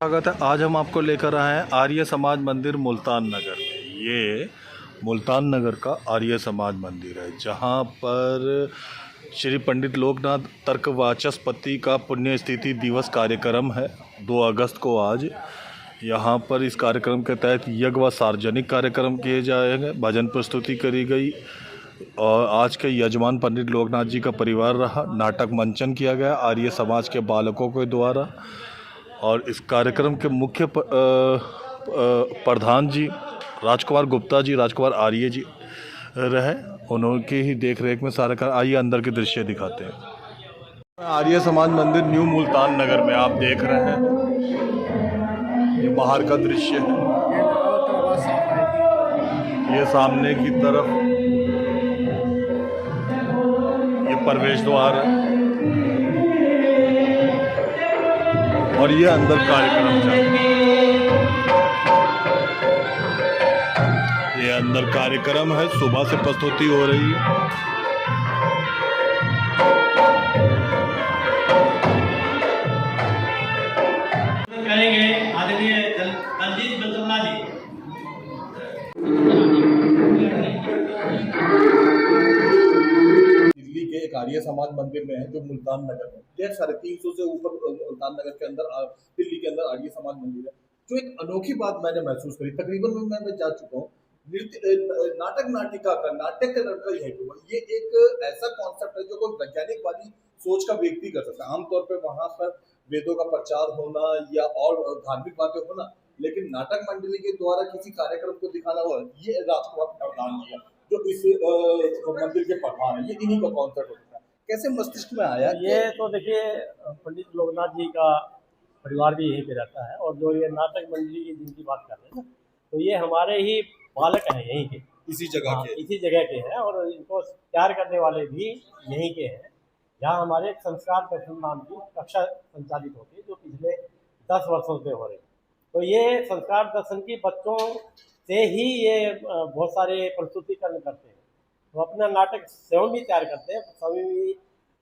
स्वागत है। आज हम आपको लेकर आए हैं आर्य समाज मंदिर मुल्तान नगर में। ये मुल्तान नगर का आर्य समाज मंदिर है, जहाँ पर श्री पंडित लोकनाथ तर्कवाचस्पति का पुण्यतिथि दिवस कार्यक्रम है 2 अगस्त को। आज यहाँ पर इस कार्यक्रम के तहत यज्ञ व सार्वजनिक कार्यक्रम किए जाएंगे, भजन प्रस्तुति करी गई और आज के यजमान पंडित लोकनाथ जी का परिवार रहा। नाटक मंचन किया गया आर्य समाज के बालकों के द्वारा और इस कार्यक्रम के मुख्य प्रधान जी राजकुमार गुप्ता जी, राजकुमार आर्य जी रहे। उनकी ही देख रेख में सारा कर। आइए अंदर के दृश्य दिखाते हैं। आर्य समाज मंदिर न्यू मुल्तान नगर में आप देख रहे हैं, ये बाहर का दृश्य है। ये सामने की तरफ ये प्रवेश द्वार है और ये अंदर कार्यक्रम चल रहा है। ये अंदर कार्यक्रम है, सुबह से प्रस्तुति हो रही है। करेंगे आदरणीय दलजीत बलचंद्रा जी। दिल्ली के एक आर्य समाज मंदिर में है जो मुल्तान नगर में 350 से ऊपर मुल्तान नगर के अंदर दिल्ली के अंदर आर्य समाज मंदिर है। जो एक अनोखी बात मैंने महसूस करी, तकरीबन मैं जा चुका हूँ। नाटक नाटिका का नाट्य का लड़का है कि ये एक ऐसा कॉन्सेप्ट है जो कोई वैज्ञानिक वाली सोच का व्यक्ति कर सकता है। आमतौर पर वहां पर वेदों का प्रचार होना या और धार्मिक बातें होना, लेकिन नाटक मंडली के द्वारा किसी कार्यक्रम को दिखाना हो, ये राजकुमार प्रधान जी है जो इस मंदिर के प्रधान है। ये इन्हीं का कॉन्सेप्ट होता है। कैसे मस्तिष्क में आया? ये तो देखिए पंडित लोकनाथ जी का परिवार भी यहीं पे रहता है, और जो ये नाटक मंडली की जिनकी बात कर रहे हैं तो ये हमारे ही बालक हैं, यहीं के, इसी जगह के इसी जगह के हैं, और इनको प्यार करने वाले भी यहीं के हैं। यहाँ हमारे संस्कार दर्शन नाम की कक्षा संचालित होती है जो पिछले 10 वर्षों से हो रही है। तो ये संस्कार दर्शन की बच्चों से ही ये बहुत सारे प्रस्तुतिकरण करते हैं। तो अपना नाटक स्वयं भी तैयार करते हैं, स्वयं भी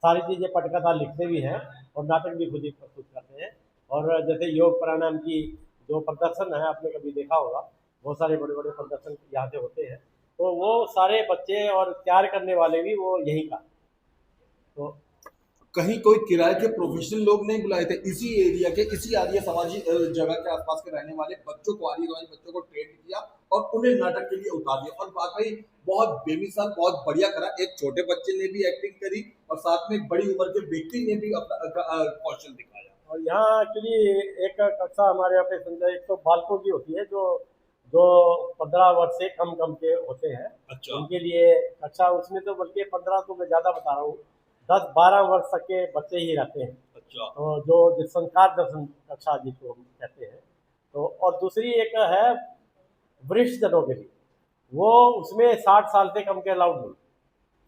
सारी चीज़ें पटकथा लिखते भी हैं और नाटक भी खुद ही प्रस्तुत करते हैं। और जैसे योग प्राणायाम की जो प्रदर्शन है, आपने कभी देखा होगा, बहुत सारे बड़े बड़े प्रदर्शन यहाँ से होते हैं। तो वो सारे बच्चे और तैयार करने वाले भी वो यहीं का। तो कहीं कोई किराए के प्रोफेशनल लोग नहीं बुलाए थे, इसी एरिया के, इसी आर्य समाजी जगह के आसपास के रहने वाले बच्चों को, आर्य समाजी बच्चों को ट्रेन किया और उन्हें नाटक के लिए उतार दिया। और वाकई बहुत बेमिसाल, बहुत बढ़िया करा। एक छोटे बच्चे ने भी एक्टिंग करी और साथ में एक बड़ी उम्र के व्यक्ति ने भी अपना कौशल दिखाया। और यहाँ एक्चुअली एक कक्षा हमारे यहाँ पे संजय एक तो बालकों की होती है जो जो 15 वर्ष से कम के होते हैं। अच्छा। उनके लिए कक्षा, उसमें तो बल्कि 15 तो मैं ज़्यादा बता रहा हूँ, 10-12 वर्ष तक के बच्चे ही रहते हैं। अच्छा। तो जो संस्कार दर्शन कक्षा जिसको हम कहते हैं। तो और दूसरी एक है वरिष्ठ जनों के लिए, वो उसमें 60 साल से कम के अलाउड नहीं,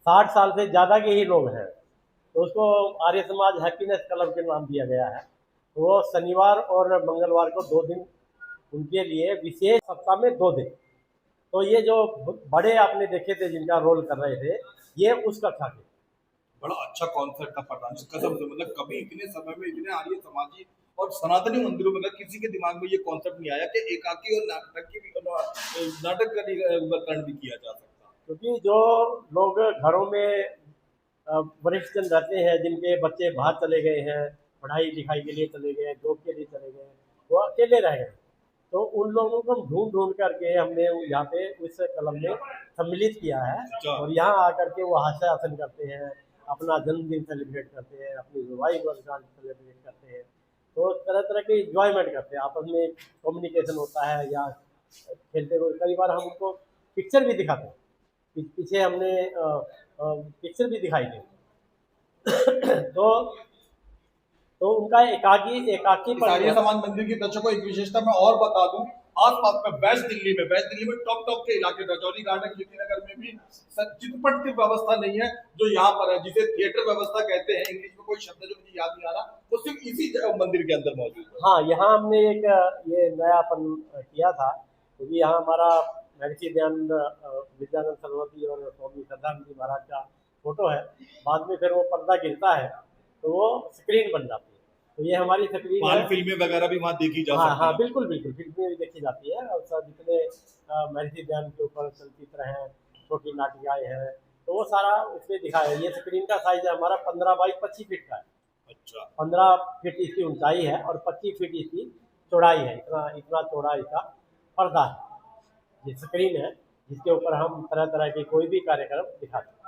60 साल से ज़्यादा के ही लोग हैं। तो उसको आर्य समाज हैप्पीनेस क्लब के नाम दिया गया है। तो वो शनिवार और मंगलवार को 2 दिन उनके लिए विशेष, सप्ताह में 2 दिन। तो ये जो बड़े आपने देखे थे जिनका रोल कर रहे थे, ये उस कक्षा के। बड़ा अच्छा कॉन्सेप्ट था प्रधान जी, कसम से। मतलब कभी इतने समय में इतने आर्य समाजी और सनातनी मंदिरों में किसी के दिमाग में ये कॉन्सेप्ट नहीं आया कि एकाकी और नाटक का करण भी किया जा सकता। क्योंकि जो लोग घरों में वरिष्ठ जन रहते हैं, जिनके बच्चे बाहर चले गए हैं, पढ़ाई लिखाई के लिए चले गए, जॉब के लिए चले गए, वो अकेले रह गए। तो उन लोगों को ढूंढ करके हमने यहाँ पे उस क्लब में सम्मिलित किया है। और यहाँ आकर के वो हास्यासन करते हैं, अपना जन्मदिन सेलिब्रेट करते हैं, अपनी विवाहिक वर्षगांठ सेलिब्रेट करते हैं। तो तरह तरह के इंजॉयमेंट करते हैं, आपस में कम्युनिकेशन होता है। या खेलते हुए कई बार हम उनको पिक्चर भी दिखाते हैं, पीछे हमने पिक्चर भी दिखाई थी। तो उनका एकाकी आर्य समाज मंदिर की दर्शकों को एक विशेषता मैं और बता दूं, आसपास में वेस्ट दिल्ली में टॉप के इलाके रजौरी गार्डन, नगर में भी चित्रपट की व्यवस्था नहीं है जो यहाँ पर है, जिसे थिएटर व्यवस्था कहते हैं। इंग्लिश में कोई शब्द जो मुझे याद नहीं आ रहा, वो सिर्फ इसी मंदिर के अंदर मौजूद है। हाँ, यहाँ हमने एक ये नयापन किया था, क्योंकि यहाँ हमारा महर्षि दयानंद विद्यानंद सरस्वती और स्वामी श्रद्धानंद जी महाराज का फोटो है। बाद में फिर वो पर्दा गिरता है तो वो स्क्रीन बन जाती है। तो तो ये हमारी तकरीर बाल है। फिल्में वगैरह भी वहाँ देखी जा हाँ सकती हाँ हैं। बिल्कुल बिल्कुल, फिल्में भी देखी जाती है और सब जितने महर्षि ध्यान के ऊपर चलचित्र हैं, छोटी नाटिकाएँ हैं, तो वो सारा उसमें दिखाया है। ये स्क्रीन का साइज है हमारा 15 बाई 25 फीट का है। अच्छा 15 फीट इसकी ऊंचाई है और 25 फीट इसकी चौड़ाई है। इतना इतना चौड़ा इसका पर्दा है, ये स्क्रीन है जिसके ऊपर हम तरह तरह के कोई भी कार्यक्रम दिखाते हैं।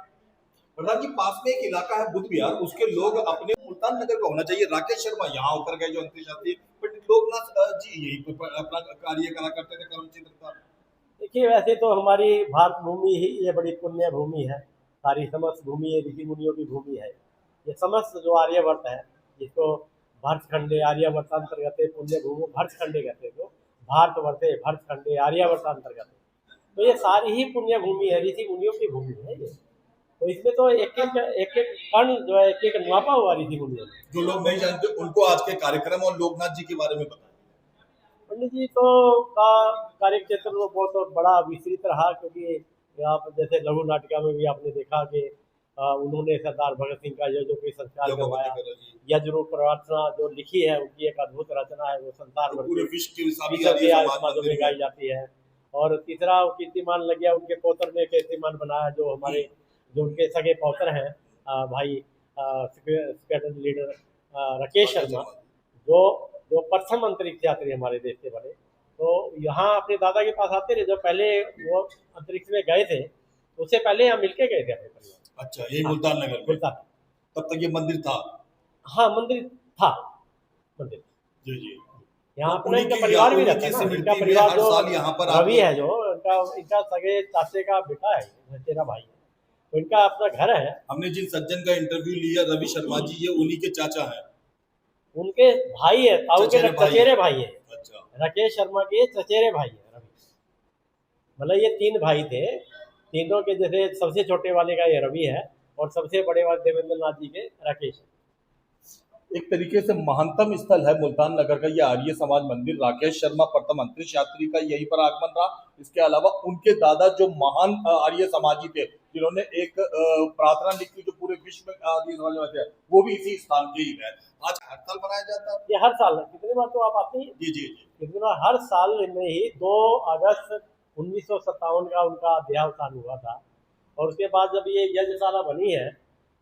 प्रधान जी, पास में एक इलाका है बुद्ध विहार, उसके लोग अपने मुल्तान नगर का होना चाहिए, राकेश शर्मा यहाँ उतर गए जो अंतर्जातीय, बट लोकनाथ जी यही पे अपना कार्य करा करते थे, कर्म चित्रता। देखिए वैसे तो हमारी भारत भूमि ही ये बड़ी पुण्य भूमि है, सारी समस्त भूमि ये ऋषि मुनियों की भूमि है। ये समस्त जो आर्यवर्त है, जिसको भरतखंडे आर्यावर्तांतर्गते पुण्य भूमि भरतखंडे कहते हैं, जो भारतवर्षे भरतखंडे आर्यावर्तांतर्गत, तो ये सारी ही पुण्य भूमि है, ऋषि मुनियों की भूमि है ये। तो इसमें तो एक एक कण जो है एक एक नापा हुआ ऋषि मुनियों ने। जो लोग नहीं जानते उनको आज के कार्यक्रम और लोकनाथ जी के बारे में बताएं। पंडित जी तो का कार्य क्षेत्र तो बहुत बड़ा विस्तृत रहा, क्योंकि यहाँ पर जैसे लघु नाटिका में भी आपने देखा कि उन्होंने सरदार भगत सिंह का यज्ञोपवी संस्कार करवाया। यज्ञरूप प्रार्थना जो लिखी है उनकी एक अद्भुत रचना है, वो संसार भर पूरे के विश्व के सभी विश्व के आर्य आर्य समाज समाजों में मंदिर गाई में जाती है। और तीसरा कीर्तिमान लग गया उनके पौत्र ने कीर्तिमान बनाया, जो हमारे जो उनके सगे पौत्र हैं भाई स्क्वाड्रन लीडर राकेश शर्मा, जो जो प्रथम अंतरिक्ष यात्री हमारे देश के बने। तो यहाँ अपने दादा के पास आते रहे, जो पहले वो अंतरिक्ष में गए थे उससे पहले यहाँ मिलके गए थे अपने परिवार। अच्छा यही मुल्तान नगर में मुल्तान, तब तक ये मंदिर था। हाँ मंदिर था, मंदिर जी जी। यहाँ तो अपना इनका परिवार भी रहता है ना। इनका स्मृति में परिवार हर जो साल यहाँ पर रवि आपको है, जो इनका सगे चाचे का बेटा है, चचेरा भाई है, तो इनका अपना घर है। हमने जिन सज्जन का इंटरव्यू लिया रवि शर्मा जी, ये उन्हीं के चाचा हैं। उनके भाई है, ताऊ के चचेरे भाई है। अच्छा राकेश शर्मा के चचेरे भाई है रवि। मतलब ये 3 भाई थे, तीनों के जैसे सबसे छोटे वाले का ये रवि है और सबसे बड़े वाले देवेंद्र नाथ जी के राकेश है। एक तरीके से महानतम स्थल है मुल्तान नगर का ये आर्य समाज मंदिर। राकेश शर्मा प्रथम अंतरिक्ष यात्री का यहीं पर आगमन रहा। इसके अलावा उनके दादा जो महान आर्य समाजी थे, जिन्होंने एक प्रार्थना लिखी जो पूरे विश्व में आर्य समाज में थे, वो भी इसी स्थान के ही है। आज हर साल मनाया जाता है। ये हर साल है, कितनी बार तो आप आते हैं। जी जी जी। कितनी बार, हर साल में ही 2 अगस्त 1957 का उनका देहावसान हुआ था। और उसके बाद जब ये यज्ञशाला बनी है,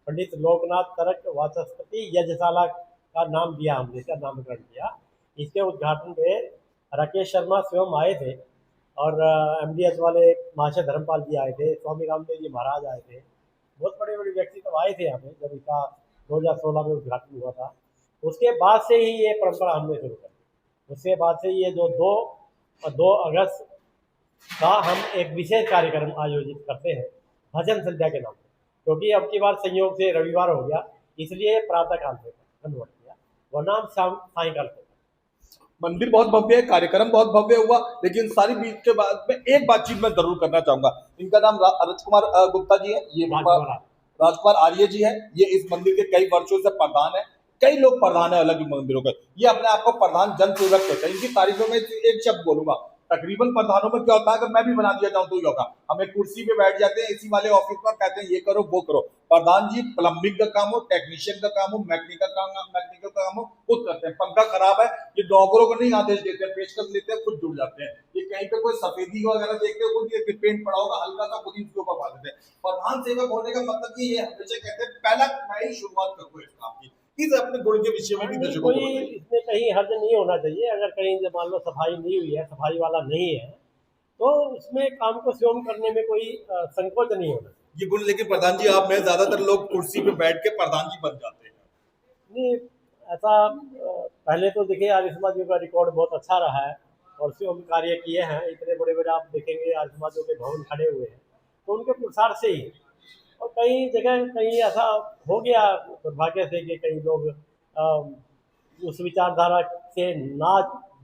पंडित लोकनाथ तरक वाचस्पति यज्ञशाला का नाम दिया, हमने इसका नामकरण किया। इसके उद्घाटन पे राकेश शर्मा स्वयं आए थे और MDH वाले महाशय धर्मपाल जी आए थे, स्वामी रामदेव जी महाराज आए थे, बहुत बड़े बड़े व्यक्ति तो आए थे यहाँ पे जब इसका 2016 में उद्घाटन हुआ था। उसके बाद से ही ये परंपरा हमने शुरू कर दी। उसके बाद से ये जो 2 अगस्त का हम एक विशेष कार्यक्रम आयोजित करते हैं भजन संध्या के नाम पे, क्योंकि अब की बार संयोग से रविवार हो गया, इसलिए प्रातः काल में कन्वर्ट किया, वरना हम सायंकाल को। मंदिर बहुत भव्य है, कार्यक्रम बहुत भव्य हुआ, लेकिन सारी बीच के बाद में एक बातचीत मैं जरूर करना चाहूंगा। इनका नाम राजकुमार गुप्ता जी है, ये राजकुमार आर्य जी है। ये इस मंदिर के कई वर्षों से प्रधान है। कई लोग प्रधान है अलग मंदिरों के, ये अपने आप को प्रधान जन सेवक कहते हैं। इनकी तारीफों में एक शब्द बोलूंगा, तकरीबन प्रधानों में क्या होता है, अगर मैं भी बना दिया जाऊं तो योगा, हमें कुर्सी पे बैठ जाते हैं एसी वाले ऑफिस पर, कहते हैं ये करो वो करो। प्रधान जी प्लम्बिंग का काम हो, टेक्नीशियन का काम हो, मैकेनिकल काम हो, खुद करते हैं। पंखा खराब है, ये नौकरों को नहीं आदेश देते हैं, पेशकश लेते हैं, खुद जुड़ जाते हैं। ये कहीं पे कोई सफेदी वगैरह देखते हैं, खुद ये पेंट पड़ा होगा हल्का सा, खुद ही उसके ऊपर पा देते हैं। प्रधान सेवक होने का मतलब ये हमेशा कहते हैं पहला मैं ही शुरुआत करूँ इस काम की। इस अपने गुण के विषय में भी दर्शकों को कोई इसमें कहीं हर्ज नहीं होना चाहिए। अगर कहीं मान लो सफाई नहीं हुई है, सफाई वाला नहीं है, तो उसमें काम को स्वयं करने में कोई संकोच नहीं होना चाहिए। ये गुण लेकिन प्रधान जी आप में ज्यादातर लोग कुर्सी पे बैठ के प्रधान जी बन जाते हैं। नहीं ऐसा, पहले तो देखिए आर्य समाजियों का रिकॉर्ड बहुत अच्छा रहा है और स्वयं कार्य किए हैं। इतने बड़े बड़े आप देखेंगे आर्य समाजियों के भवन खड़े हुए हैं, तो उनके पुरुषार्थ से ही। और कई जगह कहीं ऐसा हो गया दुर्भाग्य से कि कई लोग उस विचारधारा से ना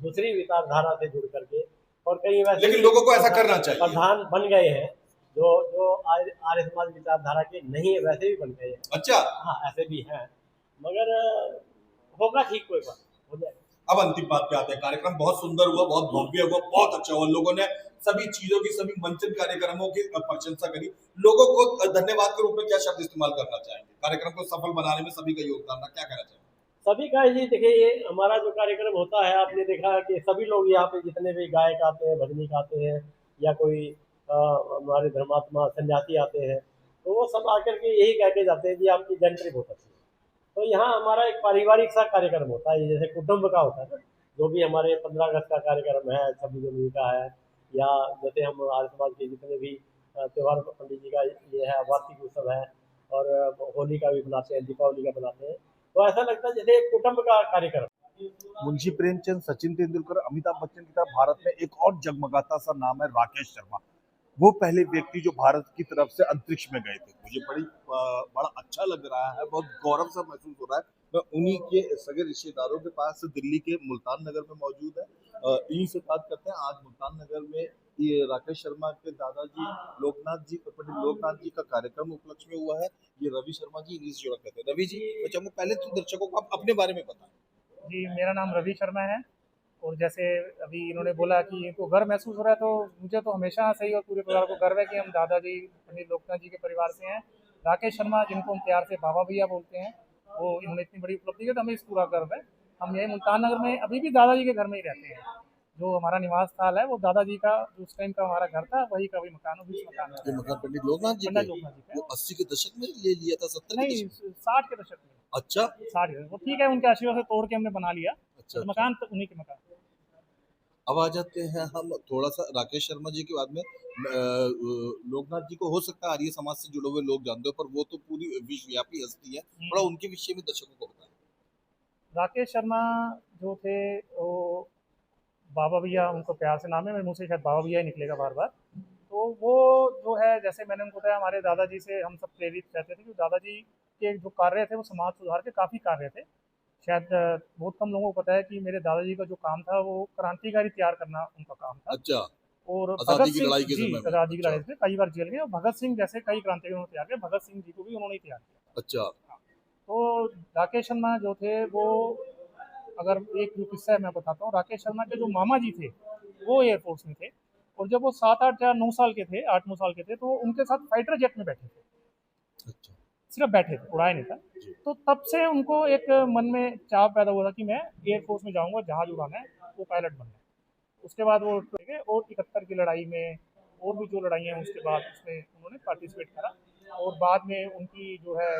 दूसरी विचारधारा से जुड़ करके, और कई वैसे लेकिन लोगों को ऐसा करना चाहिए, प्रधान बन गए हैं जो जो आर्य समाज विचारधारा के नहीं है, वैसे भी बन गए हैं। अच्छा हाँ ऐसे भी हैं, मगर होगा ठीक, कोई बात हो जाएगा। अब अंतिम बात पे आते हैं। कार्यक्रम बहुत सुंदर हुआ, बहुत भव्य हुआ, बहुत अच्छा हुआ। लोगों ने सभी चीजों की, सभी मंचन कार्यक्रमों की प्रशंसा करी। लोगों को धन्यवाद के रूप में क्या शब्द इस्तेमाल करना चाहेंगे? कार्यक्रम को सफल बनाने में सभी का योगदान था, क्या कहना चाहेंगे? सभी का जी देखिए, ये हमारा जो कार्यक्रम होता है आपने देखा है कि सभी लोग यहाँ पे जितने भी गायक आते हैं, भजनीक आते हैं, या कोई हमारे धर्मात्मा सन्यासी आते हैं, तो वो सब आकर के यही कह के जाते हैं कि आपकी जंत्री बहुत अच्छी है। तो यहाँ हमारा एक पारिवारिक सा कार्यक्रम होता है, जैसे कुटुंब का होता है ना, जो भी हमारे 15 अगस्त का कार्यक्रम है, 26 जनवरी का है, या जैसे हम आर्य समाज के जितने भी त्यौहार, पंडित जी का ये है वार्षिक उत्सव है, और होली का भी बनाते हैं, दीपावली का बनाते हैं, तो ऐसा लगता है जैसे एक कुटुंब का कार्यक्रम। मुंशी प्रेमचंद, सचिन तेंदुलकर, अमिताभ बच्चन की तरह भारत में एक और जगमगाता सा नाम है राकेश शर्मा। वो पहले व्यक्ति जो भारत की तरफ से अंतरिक्ष में गए थे। मुझे बड़ा अच्छा लग रहा है, बहुत गौरव सा महसूस हो रहा है। मैं उन्हीं के सगे रिश्तेदारों के पास दिल्ली के मुल्तान नगर में मौजूद है। इन्हीं से बात करते हैं। आज मुल्तान नगर में ये राकेश शर्मा के दादाजी पंडित लोकनाथ जी का कार्यक्रम उपलक्ष्य में हुआ है। ये रवि शर्मा जी इन्हीं से जुड़ा करते हैं। रवि जी, मैं चाहूंगा पहले तो दर्शकों को आप अपने बारे में बताएं। जी, मेरा नाम रवि शर्मा है। और जैसे अभी इन्होंने बोला कि इनको गर्व महसूस हो रहा है, तो मुझे तो हमेशा से ही और पूरे परिवार को गर्व है कि हम दादाजी पंडित लोकनाथ जी के परिवार से हैं। राकेश शर्मा, जिनको हम प्यार से बाबा भैया बोलते हैं, वो इन्होंने इतनी बड़ी उपलब्धि की, तो हमें इस पूरा गर्व है। हम यही मुल्तान नगर में अभी भी दादाजी के घर में ही रहते हैं। जो हमारा निवास स्थल है वो दादाजी का, जो उस टाइम का हमारा घर था, वही का वही मकान, उस मकान में ये रहते मकान पंडित लोकनाथ जी हैं। के, पंडित लोकनाथ जी वो का 80 के दशक में ले लिया था, 70 के नहीं, दशक में? 60 के दशक में। अच्छा 60 वो ठीक है, उनके आशीर्वाद से तोड़ के हमने बना लिया। अच्छा। तो मकान तो उन्हीं के मकान। अब आ जाते हैं हम थोड़ा सा राकेश शर्मा जी के बाद में। लोकनाथ जी को हो सकता है आर्य समाज से जुड़े हुए लोग जानते हो, पर वो तो पूरी विश्वव्यापी हस्ती है। थोड़ा उनके विषय में दर्शकों को बताएं। राकेश शर्मा जो थे, वो बाबा भैया, उनको प्यार से नाम है, मेरे मुंह से शायद बाबा भैया ही निकलेगा बार बार। तो वो जो है, जैसे मैंने उनको बताया, हमारे दादाजी से हम सब प्रेरित रहते थे कि दादाजी के जो कार्य थे वो समाज सुधार के काफ़ी कार्य थे। शायद बहुत कम लोगों को पता है कि मेरे दादाजी का जो काम था वो क्रांतिकारी तैयार करना उनका काम था। अच्छा, और आजादी भगत की सिंह लड़ाई के जी, समय में। आज़ादी की अच्छा लड़ाई में कई बार जेल गए, और भगत सिंह जैसे कई क्रांतिकारी उन्होंने तैयार किया, भगत सिंह जी को भी उन्होंने ही तैयार किया। अच्छा तो राकेश शर्मा जो थे वो, अगर एक जो किस्सा है मैं बताता हूँ, राकेश शर्मा के जो मामा जी थे वो एयरफोर्स में थे। और जब वो 7-8 या 9 साल के थे, 8-9 साल के थे, तो उनके साथ फाइटर जेट में बैठे थे। अच्छा सिर्फ बैठे थे, उड़ाया नहीं था। जी। तो तब से उनको एक मन में चाह पैदा हुआ था कि मैं एयरफोर्स में जाऊंगा, जहाज उड़ाना है, वो पायलट बनना है। उसके बाद वो गए, और 71 की लड़ाई में और भी जो लड़ाइयाँ हैं उसके बाद उसमें उन्होंने पार्टिसिपेट करा। और बाद में उनकी जो है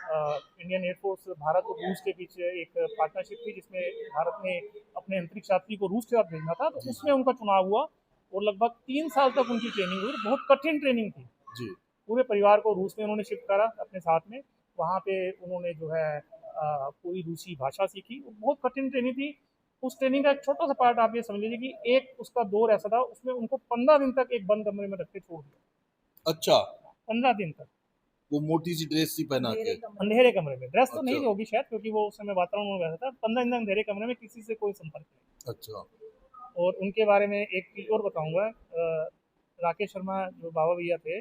इंडियन एयरफोर्स, भारत और रूस के बीच एक पार्टनरशिप थी, जिसमें भारत ने अपने अंतरिक्ष यात्री को रूस के साथ भेजना था, तो उसमें उनका चुनाव हुआ। और लगभग 3 साल तक उनकी ट्रेनिंग हुई, बहुत कठिन ट्रेनिंग थी। जी पूरे परिवार को रूस में उन्होंने शिफ्ट करा अपने साथ में। वहाँ पे उन्होंने जो है पूरी रूसी भाषा सीखी। बहुत कठिन ट्रेनिंग थी। उस ट्रेनिंग का एक छोटा सा पार्ट आप ये समझ लीजिए कि एक उसका दौर ऐसा था, उसमें उनको 15 दिन तक एक बंद कमरे में रख के छोड़ दिया। अच्छा, 15 दिन तक वो मोटी सी ड्रेस सी पहना के। अंधेरे कमरे में। ड्रेस तो नहीं अच्छा थी होगी शायद, क्योंकि वो उस समय वातावरण वैसा था। 15 दिन तक अंधेरे कमरे में, किसी से कोई संपर्क नहीं। अच्छा और उनके बारे में एक चीज़ और बताऊंगा। राकेश शर्मा जो बाबा भैया थे,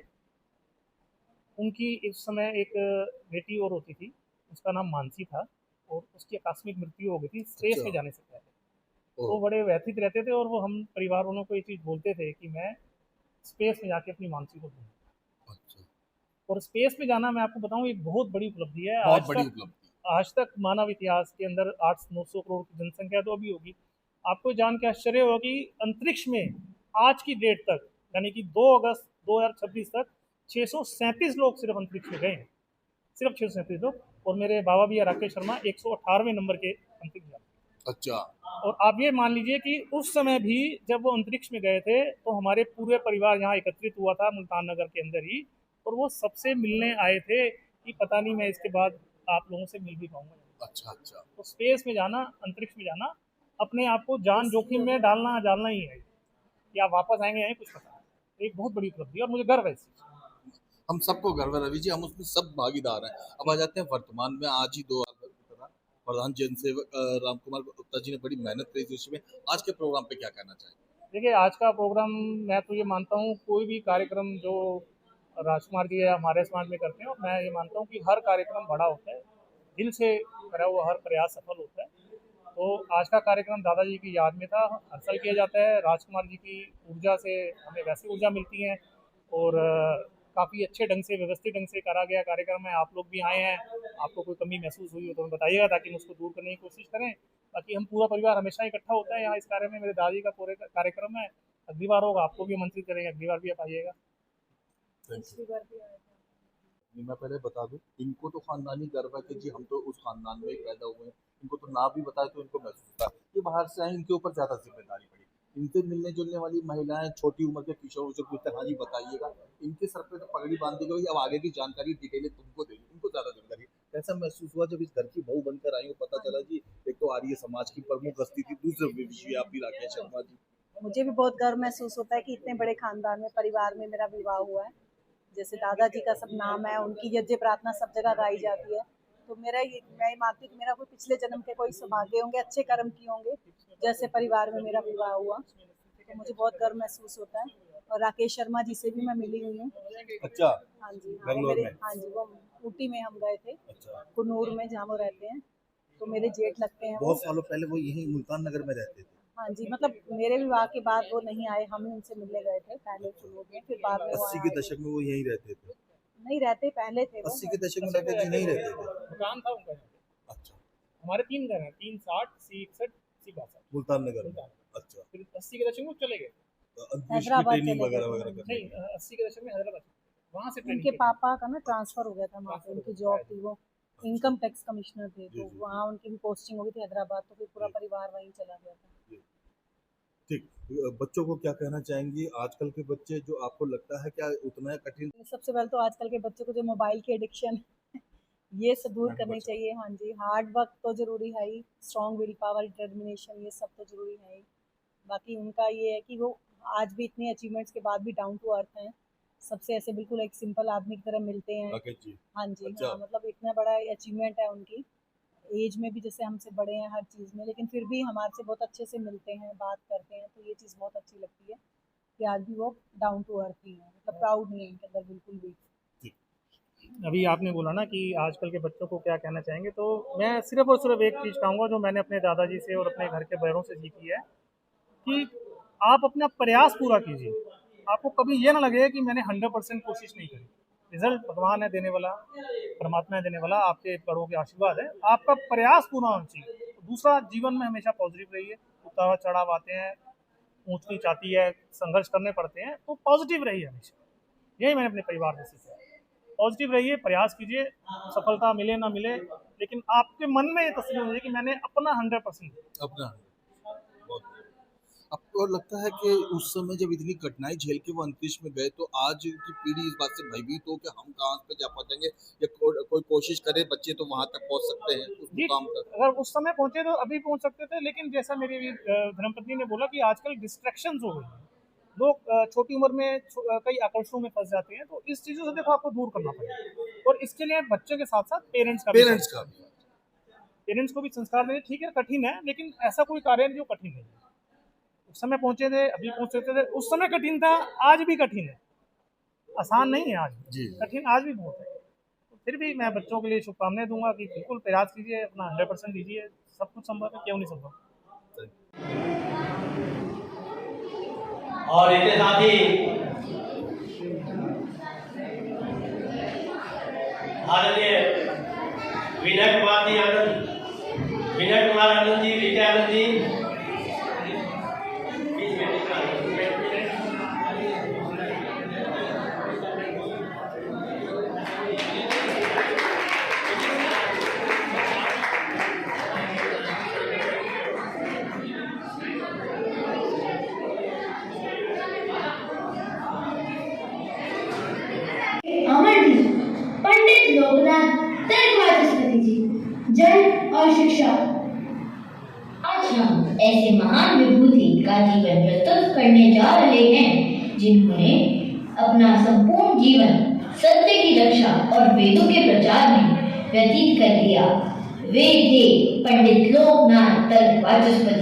उनकी इस समय एक बेटी और होती थी, उसका नाम मानसी था, और उसकी आकस्मिक मृत्यु हो गई थी स्पेस अच्छा में जाने से पहले। ओ वो बड़े व्यथित रहते थे, और वो हम परिवार वालों को ये चीज़ बोलते थे कि मैं स्पेस में जाके अपनी मानसी को ढूंढूंगा। अच्छा, और स्पेस में जाना, मैं आपको बताऊं, एक बहुत बड़ी उपलब्धि है। बहुत बड़ी उपलब्धि। आज तक मानव इतिहास के अंदर 800-900 करोड़ की जनसंख्या तो अभी होगी। आपको जान के आश्चर्य होगा कि अंतरिक्ष में आज की डेट तक, यानी कि 2 अगस्त 2026 तक 637 लोग सिर्फ अंतरिक्ष में गए हैं। सिर्फ 637 लोग। और मेरे बाबा भैया राकेश शर्मा 118वें नंबर के अंतरिक्ष यात्री। अच्छा और आप ये मान लीजिए कि उस समय भी जब वो अंतरिक्ष में गए थे, तो हमारे पूरे परिवार यहाँ एकत्रित हुआ था मुल्तान नगर के अंदर ही। और वो सबसे मिलने आए थे कि पता नहीं मैं इसके बाद आप लोगों से मिल भी पाऊंगा। अच्छा अच्छा तो स्पेस में जाना, अंतरिक्ष में जाना, अपने आप को जान जोखिम में डालना डालना ही है। कि आप वापस आएंगे या नहीं, कुछ पता नहीं। एक बहुत बड़ी उपलब्धि है, और मुझे गर्व है इस चीज़ का। हम सबको गर्व है रवि जी, हम उसमें सब भागीदार हैं। अब आ जाते हैं वर्तमान में। आज ही 2 अगस्त की तरह प्रधान जनसेवक राम कुमार गुप्ता जी ने बड़ी मेहनत करी थी उसमें। आज के प्रोग्राम पे क्या कहना चाहेंगे? देखिए, आज का प्रोग्राम, मैं तो ये मानता हूँ, कोई भी कार्यक्रम जो राजकुमार जी या हमारे समाज में करते हैं, और मैं ये मानता हूँ कि हर कार्यक्रम बड़ा होता है, दिल से करा हुआ हर प्रयास सफल होता है। तो आज का कार्यक्रम दादाजी की याद में था, हर साल किया जाता है। राजकुमार जी की ऊर्जा से हमें वैसी ऊर्जा मिलती है। और काफ़ी अच्छे ढंग से व्यवस्थित ढंग से करा गया कार्यक्रम है। आप लोग भी आए हैं, आपको कोई कमी महसूस हुई हो तो हमें बताइएगा ताकि हम उसको दूर करने की कोशिश करें। बाकी हम पूरा परिवार हमेशा इकट्ठा होता है यहाँ इस कार्य में। मेरे दादी का पूरे कार्यक्रम है, अगली बार होगा आपको भी आमंत्रित करेंगे, अगली बार भी आप आइएगा। मैं पहले बता दूं, इनको तो खानदानी गर्व है कि जी हम तो उस खानदान में ही पैदा हुए हैं। इनको तो ना भी बताए तो इनको महसूस होता है कि बाहर से आए, इनके ऊपर ज़्यादा जिम्मेदारी पड़ी। इनसे मिलने जुलने वाली महिलाएं, छोटी उम्र के किशोर जो पूछते हैं हाँ जी बताइएगा, इनके सर पे तो पगड़ी बांध दी गई, अब आगे की जानकारी डिटेल तुमको देगी, इनको ज़्यादा जिम्मेदारी। कैसा महसूस हुआ जब इस घर की बहू बनकर आई हो? पता चला जी एक तो आर्य समाज की प्रमुख हस्ती थी, दूसरे विषय आप भी राकेश शर्मा जी। मुझे भी बहुत गर्व महसूस होता है कि इतने बड़े खानदान में, परिवार में मेरा विवाह हुआ है। जैसे दादाजी का सब नाम है, उनकी यज्ञ प्रार्थना सब जगह गाई जाती है। तो मैं ये मानती हूँ कि मेरा कोई पिछले जन्म के कोई सौभाग्य होंगे, अच्छे कर्म किए होंगे, जैसे परिवार में मेरा विवाह हुआ। तो मुझे बहुत गर्व महसूस होता है। और राकेश शर्मा जी से भी मैं मिली हुई हूँ। अच्छा, हाँ जी, बेंगलोर में? हाँ जी, वो ऊटी में हम गए थे, अच्छा, कुन्नूर में जहाँ वो रहते हैं, तो मेरे जेठ लगते हैं। बहुत सालों पहले वो यहीं मुल्तान नगर में रहते थे। हाँ जी, मतलब मेरे विवाह के बाद वो नहीं आए, हम ही उनसे मिलने गए थे पहले कुन्नूर में, फिर बाद में वो 80 के दशक में वो यहीं रहते थे। नहीं रहते, पहले थे वो। 80 के दशक में लगता जी नहीं रहते थे। मकान था उनका यहाँ पे। अच्छा, हमारे 3 घर हैं, 3 60, C 61, C 62। मुल्तान नगर में। अच्छा, फिर 80 के दशक में वो चले गए। अंतरिक्ष की हैदराबाद ट्रेनिंग चले वगैरह गए वगैरह थे। करने नहीं, के। 80 के दशक में हैदराबाद, वहाँ से ट्रेनिंग उनके की। पापा का ना ट्रांसफर हो गया था वहाँ पे, उनकी जॉब थी, वो इनकम टैक्स कमिश्नर थे, जी, तो जी। वहाँ उनकी भी पोस्टिंग हो गई थी हैदराबाद, तो फिर पूरा जी। परिवार वहीं चला गया था। ठीक, बच्चों को क्या कहना चाहेंगी? आजकल के बच्चे जो आपको लगता है क्या उतना कठिन? सबसे पहले तो आजकल के बच्चों को जो मोबाइल की एडिक्शन ये सब दूर हाँ, करनी बचाओ। चाहिए। हाँ जी, हार्ड वर्क तो जरूरी है ही, स्ट्रॉन्ग विल पावर, डिटर्मिनेशन, ये सब तो जरूरी है ही। बाकी उनका ये है कि वो आज भी इतनी अचीवमेंट्स के बाद भी डाउन टू अर्थ हैं, सबसे ऐसे बिल्कुल एक सिंपल आदमी की तरह मिलते हैं। राकेश जी, हाँ जी, अच्छा। हाँ, मतलब इतना बड़ा अचीवमेंट है उनकी, एज में भी जैसे हमसे बड़े हैं हर चीज़ में, लेकिन फिर भी हमारे से बहुत अच्छे से मिलते हैं, बात करते हैं, तो ये चीज़ बहुत अच्छी लगती है कि आज भी वो डाउन टू अर्थ ही है, मतलब प्राउड नहीं है इनके अंदर बिल्कुल भी। अभी आपने बोला ना कि आजकल के बच्चों को क्या कहना चाहेंगे, तो मैं सिर्फ और सिर्फ एक चीज़ कहूँगा जो मैंने अपने दादाजी से और अपने घर के बड़ों से सीखी है कि आप अपना प्रयास पूरा कीजिए। आपको कभी ये ना लगे कि मैंने 100% कोशिश नहीं करी। रिजल्ट भगवान है देने वाला, परमात्मा है देने वाला, आपके बड़ों के आशीर्वाद है, आपका प्रयास पूरा होना चाहिए। दूसरा, जीवन में हमेशा पॉजिटिव रहिए। उतार चढ़ाव आते हैं, ऊंच नीच आती है, संघर्ष करने पड़ते हैं, तो पॉजिटिव रहिए हमेशा। यही मैंने अपने परिवार से सीखा है। पॉजिटिव रहिए, प्रयास कीजिए, सफलता मिले ना मिले, लेकिन आपके मन में ये तस्वीर होनी चाहिए कि मैंने अपना 100% अपना बहुत। आपको लगता है कि उस समय जब इतनी कठिनाई झेल के वो अंतरिक्ष में गए तो आज की पीढ़ी इस बात से भयभीत हो कि हम कहाँ पे जा पहुंचेंगे, या कोई कोशिश करे बच्चे तो वहां तक पहुंच सकते हैं उस जी, मुकाम तक? अगर उस समय पहुंचे तो अभी पहुंच सकते थे, लेकिन जैसा मेरी धर्मपत्नी ने बोला कि आजकल डिस्ट्रैक्शंस हो गई हैं। लोग छोटी उम्र में कई आकर्षणों में फंस जाते हैं, तो इस चीज़ों से देखो आपको दूर करना पड़ेगा। और इसके लिए बच्चों के साथ साथ पेरेंट्स पेरेंट्स का भी। पेरेंट्स को भी संस्कार देने। ठीक है, कठिन है, लेकिन ऐसा कोई कार्य नहीं जो कठिन नहीं है। उस समय पहुंचे थे, अभी पहुंच सकते थे। उस समय कठिन था, आज भी कठिन है, आसान नहीं है आज भी, जी। कठिन आज भी बहुत है। तो फिर भी मैं बच्चों के लिए शुभकामनाएं दूंगा कि बिल्कुल प्रयास कीजिए, अपना 100% दीजिए, सब कुछ संभव है, क्यों नहीं संभव। और इसके साथ ही आदरणीय विनय कुमार आनंद जी, विजय आनंद जी, बीच में अमरजीत पंडित लोकनाथ तिलक जी, जल और शिक्षा। आज हम ऐसे महान विभूति का जीवन प्रस्तुत करने जा रहे हैं जिन्होंने अपना संपूर्ण जीवन सत्य की रक्षा और वेदों के प्रचार में व्यतीत कर दिया। वे थे पंडित लोकनाथ तिलक।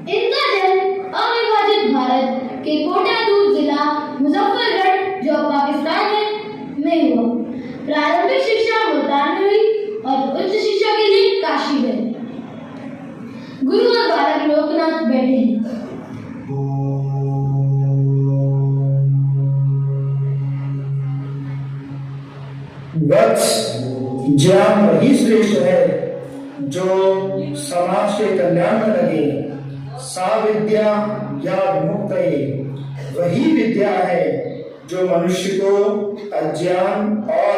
इनका जन्म अविभाजित भारत के कोटादूर जिला मुजफ्फरगढ़ जो पाकिस्तान में हुआ। प्रारंभिक शिक्षा मुल्तान में हुई और उच्च शिक्षा के लिए काशी गए। गुरु और बालक लोकनाथ बैठे। ज्ञान वही श्रेष्ठ है जो समाज के कल्याण में लगे। सा विद्या या विमुक्तये, वही विद्या है जो मनुष्य को अज्ञान और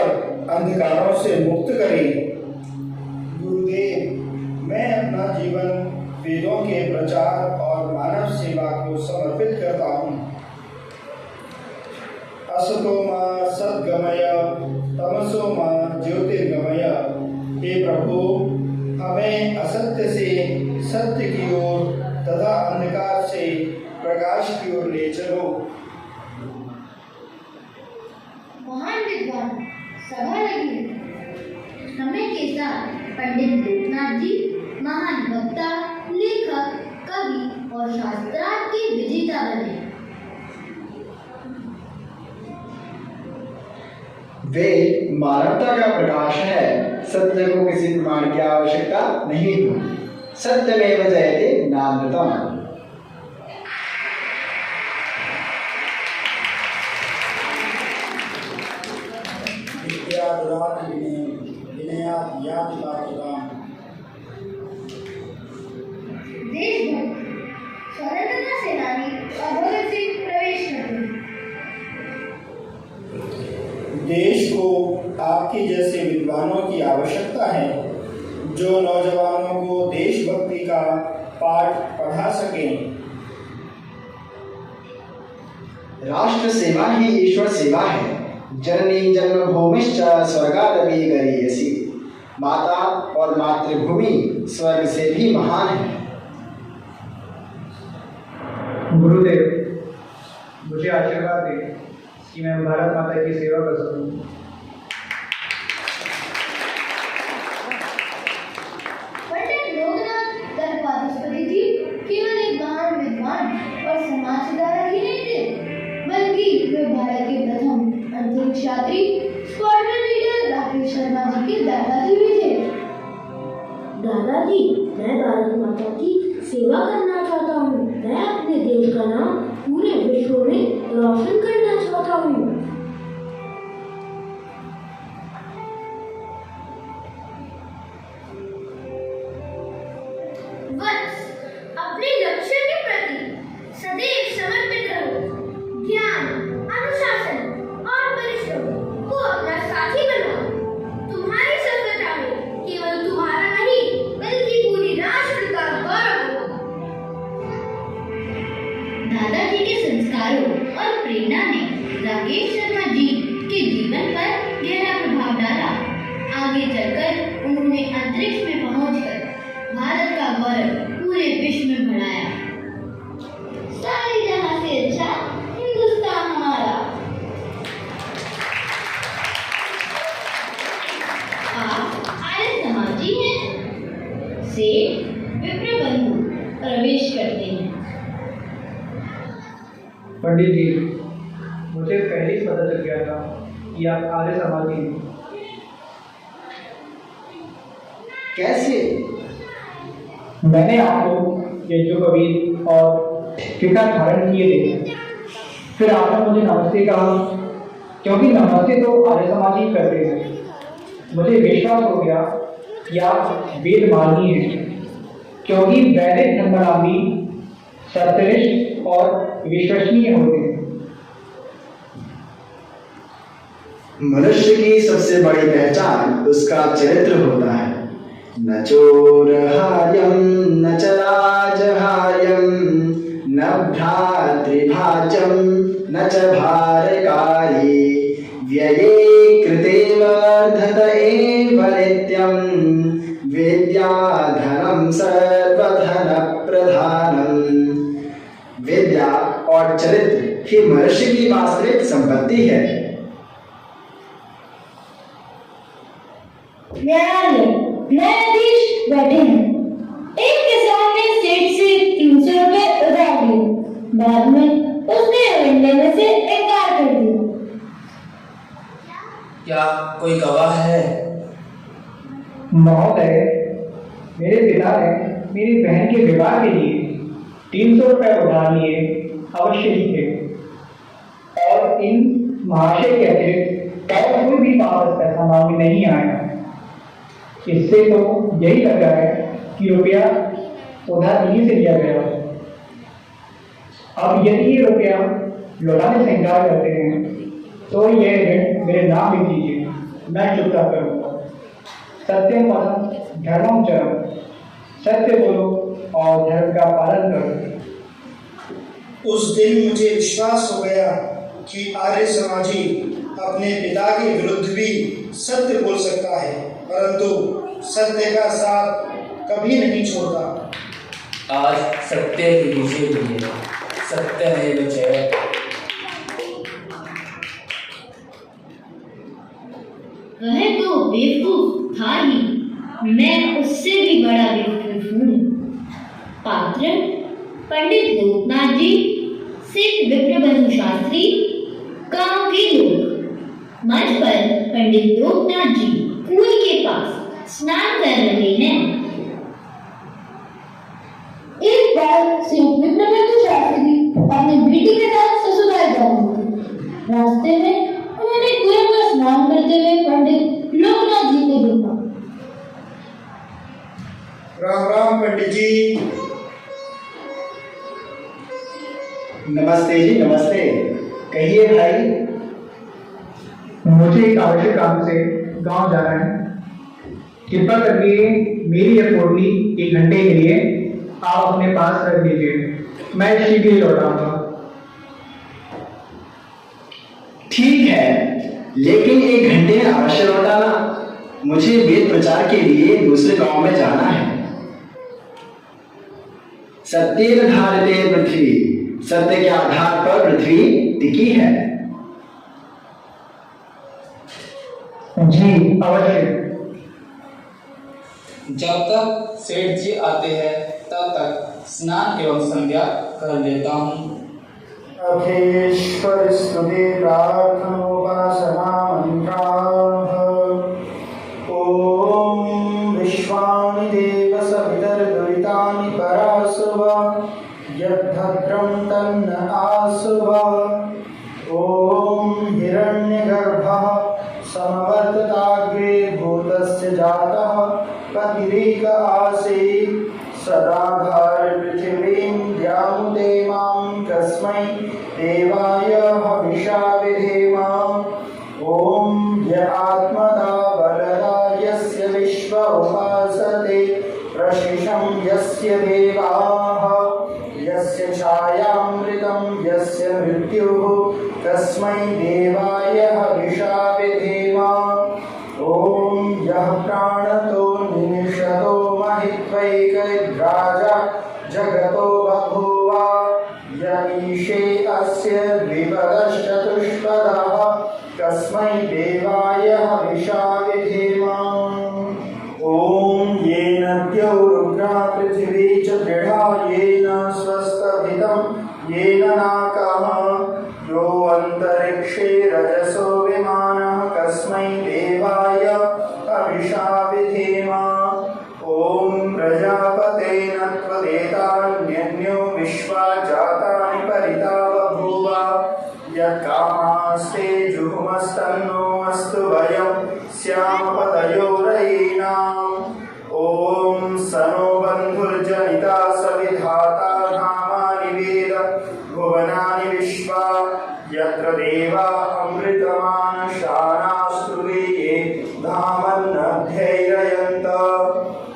अंधकारों से मुक्त करे। गुरुदेव, मैं अपना जीवन वेदों के प्रचार और मानव सेवा को समर्पित करता हूँ। असतो मा सद्गमय, तमसो मा ज्योतिर्गमय। हे प्रभु, हमें असत्य से सत्य की ओर तथा अंधकार से प्रकाश की ओर ले चलो। महान विद्वान सभा लगी है। हमें के साथ पंडित लोकनाथ जी, महान वक्ता, लेखक, कवि और शास्त्रार्थ के विजेता बने। वे मानवता का प्रकाश है। सत्य को किसी प्रमाण की आवश्यकता नहीं होती। सत्यमेव जयते नानृतम्। देशभक्त स्वतंत्रता सेनानी भगत सिंह प्रवेश करते। देश को आपके जैसे विद्वानों की आवश्यकता है जो नौजवानों को देशभक्ति का पाठ पढ़ा सकें। राष्ट्र सेवा ही ईश्वर सेवा है। जननी जन्मभूमिश्च स्वर्गादपि गरीयसी। माता और मातृभूमि स्वर्ग से भी महान है। गुरुदेव, मुझे आशीर्वाद दें कि मैं भारत माता की सेवा कर सकूं। पंडित लोकनाथ दरबारी जी केवल एक महान विद्वान और समाज सुधारक ही नहीं थे, बल्कि वे भारत के प्रथम अंतरिक्ष यात्री स्क्वाड्रन लीडर राकेश शर्मा जी के दादाजी भी थे। दादाजी, मैं भारत माता की सेवा करना चाहता हूँ। मैं अपने देश का नाम पूरे विश्व में रोशन करना चाहता हूँ। वत्स, अपने लक्ष्य के प्रति सदैव समर्पित रहो। ज्ञान, अनुशासन और परिश्रम को अपना साथी बनाओ। तुम्हारी सफलता में केवल तुम्हारा नहीं, बल्कि पूरी राष्ट्र का गौरव होगा। दादाजी के संस्कारों और प्रेरणा ने राकेश शर्मा जी के जीवन पर गहरा प्रभाव डाला। आगे चलकर उन्होंने अंतरिक्ष में पहुंचकर भारत का गौरव पूरे विश्व में बढ़ाया। सारी जहां से अच्छा हिंदुस्तान हमारा। आप आर्य समाजी हैं। से विप्र बंधु प्रवेश करते हैं। पंडित जी, मुझे पहले ही पता चल गया था कि आप आर्य समाजी हैं। कैसे? मैंने आपको यज्ञोपवीत और टीका धारण किए थे। फिर आपने मुझे नमस्ते कहा, क्योंकि नमस्ते तो आर्य समाज ही करते हैं। मुझे विश्वास हो गया कि आप वेद मानी हैं, क्योंकि वैदिक धर्मावलंबी सत्यनिष्ठ और विश्वसनीय होते हैं। मनुष्य की सबसे बड़ी पहचान उसका चरित्र होता है। न चोरहार्यं न च राजहार्यं न भ्रातृभाज्यं न च भारकारी व्यये कृते वर्धत एव नित्यं विद्याधनं सर्वधन प्रधानम्। विद्या और चरित्र ही मनुष्य की वास्तविक संपत्ति है। न्यायालय, न्यायाधीश बैठे हैं। एक किसान ने सेठ से 300 रुपए उधार लिए। बाद में उसने ऋण लेने से इनकार कर दिया। क्या कोई गवाह है? महोदय, मेरे पिता ने मेरी बहन के विवाह के लिए 300 रुपए उधार लिए अवश्य ही थे, और इन महाशय के अतिरिक्त और कोई भी वापस पैसा मांगने नहीं आया। इससे तो यही लग रहा है कि रुपया उधार इन्हीं से लिया गया। अब यदि ये रुपया लौटाने से इनकार करते हैं तो ये ऋण मेरे नाम लिख दीजिए, मैं चुकता करूँगा। सत्यम पदम धर्मम चरम, सत्य बोलो और धर्म का पालन करो। उस दिन मुझे विश्वास हो गया कि आर्य समाजी अपने पिता के विरुद्ध भी सत्य बोल सकता है, परंतु सत्य का साथ कभी नहीं छोड़ता। आज सत्य की विजय हुई है, सत्य है विजय। वह तो बेवकूफ था ही, मैं उससे भी बड़ा बेवकूफ हूँ। पात्र पंडित लोकनाथ जी, सिख विप्रबंधु शास्त्री, गांव के लोग। मंच पर पंडित लोकनाथ जी कुएं के पास स्नान कर रहे हैं। एक बार सिख विप्रबंधु शास्त्री अपनी बेटी के साथ ससुराल जा रहे थे। रास्ते में उन्होंने कुएं पर स्नान करते हुए पंडित लोकनाथ जी को देखा। राम राम पंडित जी। नमस्ते जी, नमस्ते। कहिए भाई। मुझे एक आवश्यक काम से गांव जाना है। कृपया करके मेरी यह पोटली 1 घंटे के लिए आप अपने पास रख दीजिए, मैं शीघ्र ही लौटाऊंगा। ठीक है, लेकिन 1 घंटे में अवश्य लौटाना। मुझे वेद प्रचार के लिए दूसरे गांव में जाना है। सत्य धारते पृथ्वी, सत्य के आधार पर पृथ्वी टिकी है। जी अवश्य। जब तक सेठ जी आते हैं तब तक स्नान एवं संध्या कर लेता हूँ। अखेश्वर स्तुति प्रार्थनोपासना मंत्राः। ओम विश्वानि देव सवितर्दुरितानि परासुव, यद्भद्रं तन्न आसुव। ओम हिरण्यगर्भः समवर्तताग्रे भूतस्य जातः पतिरेक आसीत्। सदाधार पृथिवीं द्यामुते मां कस्मै देवाय हविषा विधेम। ओम य आत्मदा बलदा यस्य विश्व उपासते, प्रशिशं यस्य देवाः, यस्य छायामृतं यस्य मृत्युः, तस्मै देवाय हविषा विधेम। ओम यः प्राणतो निमिषतो महित्वैकराजा जगतो बभूव, य ईशे अस्य द्विपदश्चतुष्पदः, तस्मै देवाय हविषा विधेम। ओम येन द्यौरुग्रा पृथिवी च दृढा, येन स्वस्तभितं येन नाकः, यो अन्तरिक्षे रजसो विमानः, कस्मै देवाय हविषा विधेम। ओम प्रजापतेन त्वदेतान्यन्यो विश्वा जातानि परिता बभूव, यत्कामास्ते जुहुमस्तन्नो अस्तु वयं स्याम पतयोरयीनाम्। ओम सनो बन्धुर्जनिता सविधाता धामानि वेद भुवनानि विश्वा, यत्र देवा अमृतमानशानास्तुते ये धामन्नध्यैरयन्त।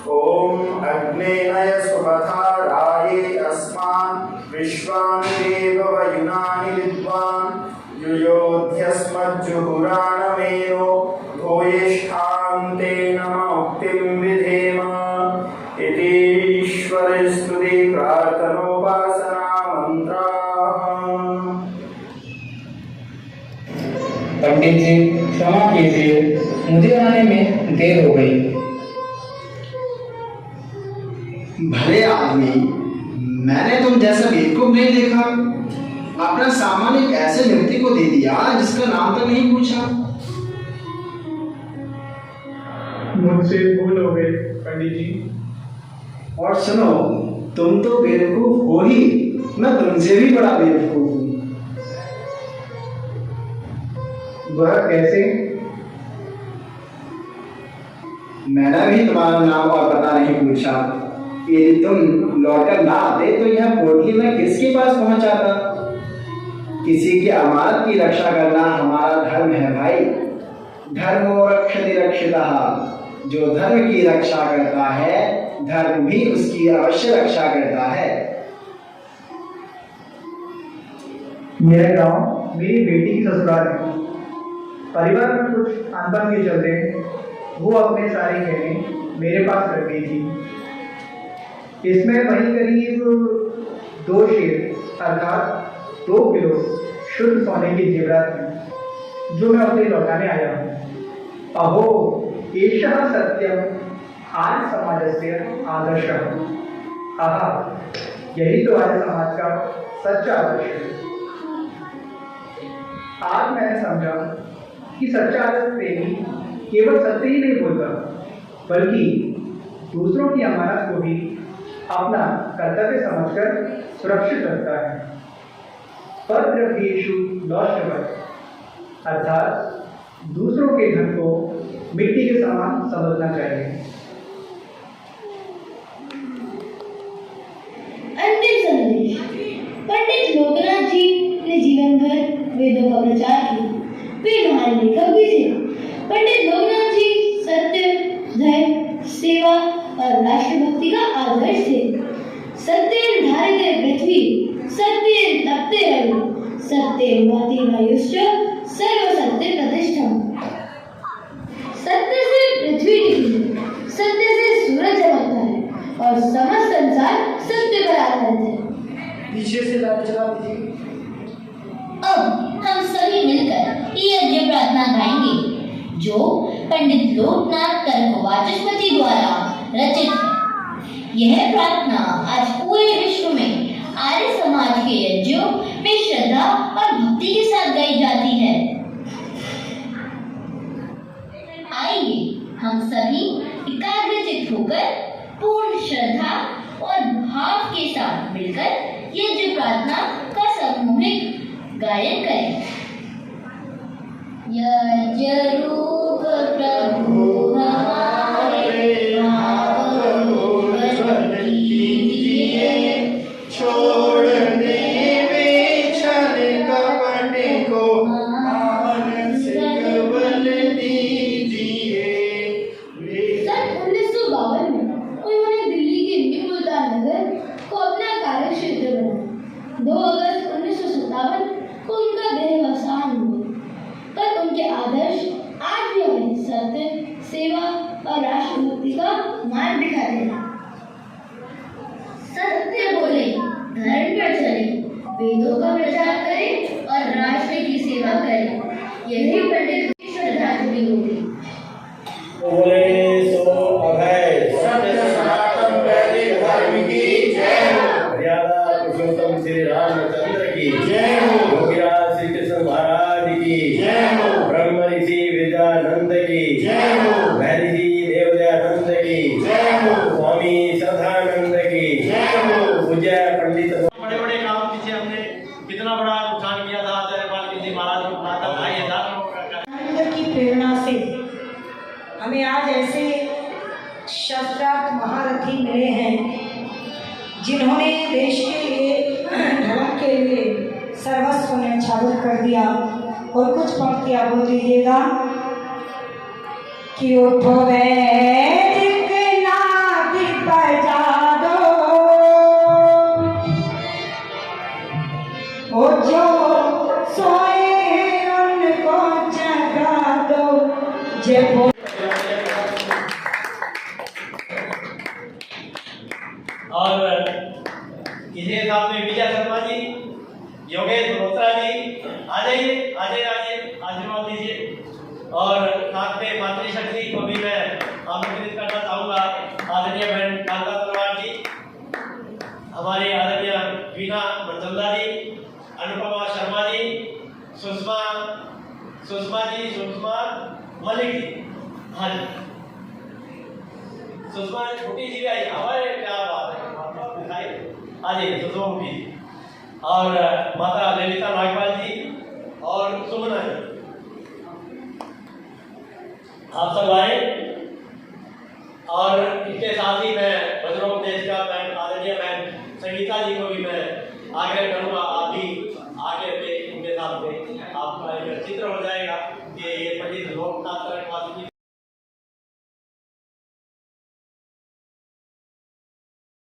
ओम अग्नेनय सुपथा राये अस्मान् विश्वानि देव वयुनानि विद्वान्, युयोध्यस्मज्जुहुराणमेनो भूयिष्ठां ते नम उक्तिं विधेम। इति ईश्वरस्तुति प्रार्थनोपासना मंत्राः। पंडित जी क्षमा कीजिए, मुझे आने में देर हो गई। भले आदमी, मैंने तुम जैसा बेवकूफ नहीं देखा। अपना सामान एक ऐसे व्यक्ति को दे दिया जिसका नाम तक नहीं पूछा। मुझसे भूल हो गई पंडित जी। और सुनो, तुम तो बेवकूफ हो ही, मैं तुमसे भी बड़ा बेवकूफ हूँ। वह कैसे? मैंने भी तुम्हारा नाम और पता नहीं पूछा। यदि तुम लौटकर ना आते तो यह पोटली मैं किसके पास पहुंचाता? किसी की अमानत की रक्षा करना हमारा धर्म है भाई। धर्मो रक्षति रक्षितः। जो धर्म की रक्षा करता है, धर्म भी उसकी अवश्य रक्षा करता है। मेरा गांव मेरी बेटी की ससुराल है। परिवार में कुछ अनबन के चलते वो अपने सारे गहने मेरे पास रख गई थी। इसमें वही करीब 2 शेर अर्थात 2 किलो शुद्ध सोने की जेवरात थी, जो मैं उसे लौटाने आया हूँ। अहो एषः सत्यम आर्य समाजस्य आदर्शः। आहा, यही तो आर्य समाज का सच्चा आदर्श है। आज मैंने समझा कि सच्चा आदर्श प्रेमी केवल सत्य ही नहीं बोलता, बल्कि दूसरों की अमानत को भी अपना कर्तव्य समझकर सुरक्षित रखता है। परद्रव्येषु नौष्टवत्, अर्थात दूसरों के धन को मिट्टी के समान समझना चाहिए। अंतिम संदेश। पंडित लोकनाथ जी ने जीवन भर वेदों का प्रचार किया। वे महान लेखक भी थे। पंडित लोकनाथ जी सत्य, धर्म, सेवा और राष्ट्रभक्ति का आदर्श थे। सत्येन धारिते पृथ्वी, सत्येन तप्ते रवि, सत्येन भाति वायुश्च, सर्व सत्य प्रतिष्ठम। सत्य से पृथ्वी टिकी है, सत्य से सूरज चमकता है और समस्त संसार सत्य पर आधारित है। पीछे से लाइट चला दीजिए। अब हम सभी मिलकर ये यज्ञ प्रार्थना गाएंगे, जो पंडित लोकनाथ तर्कवाचस्पति द्वारा रचित है। यह प्रार्थना आज पूरे विश्व में आर्य समाज के यज्ञों में श्रद्धा और भक्ति के साथ गाई जाती है। आइए हम सभी एकाग्रचित्त होकर पूर्ण श्रद्धा और भाव के साथ मिलकर यज्ञ प्रार्थना का सामूहिक गायन करें। यज्ञ रूप प्रभु हमारे भाव कीजिए, छोड़ने बिछड़ कपट को मानसिक बल दीजिए। सन 1952 में उन्होंने दिल्ली के न्यू मुल्तान नगर को अपना कार्य क्षेत्र बनाया। 2 अगस्त 1957 को उनका देहावसान हुआ, पर उनके आदर्श आज भी हमें सत्य, सेवा और राष्ट्रभक्ति का मार्ग दिखाते हैं। सत्य बोले, धर्म पर चले, वेदों का प्रचार करें और राष्ट्र की सेवा करें। यही पंडित की श्रद्धा जुड़ी होगी। बोले सो अभय सत्य सनातन वैदिक धर्म की जय हो। मर्यादा पुरुषोत्तम श्री रामचंद्र की जय हो। योगीराज श्री कृष्ण महाराज की जय हो। ब्रह्म ऋषि विद्यानंद की जय हो। महर्षि देवदयानंद की जय हो। स्वामी श्रद्धानंद की जय हो। पूज्य पंडित बड़े बड़े काम पीछे हमने कितना बड़ा नुकसान किया था। आचार्य पाल जी महाराज को माता 2500 लोगों की प्रेरणा से हमें आज ऐसे शस्त्रार्थ महारथी मिले हैं, जिन्होंने देश के लिए, धर्म के लिए सर्वस्व न्यौछावर कर दिया। और कुछ पंक्तियाँ बोल दीजिएगा कि उठो वैदिक नाद बजा दो, ओ जो सोए उनको जगा दो। जय और इसी साथ में विजय शर्मा जी, योगेश मल्होत्रा जी, आ जाइए आशीर्वाद दीजिए। और साथ में मातृशक्ति को भी मैं आमंत्रित करना चाहूँगा। आदरणीय बहन कांता तलवार जी, हमारे आदरणीय वीना बरजल्दा जी, अनुपमा शर्मा जी, सुषमा मलिक जी, हाँ जी, सुषमा छोटी सी भी आई, हमारे क्या बात है, हाँ जी सुषमा भी, और माता ललिता नागपाल जी और सुमना जी, आप सब आए। और इसके साथ ही मैं वज्रोपदेश का मैम आदरणीय मैम संगीता जी को भी मैं आग्रह करूँगा, आप भी आगे पे उनके साथ में आपका एक चित्र हो जाएगा कि ये पंडित लोकनाथ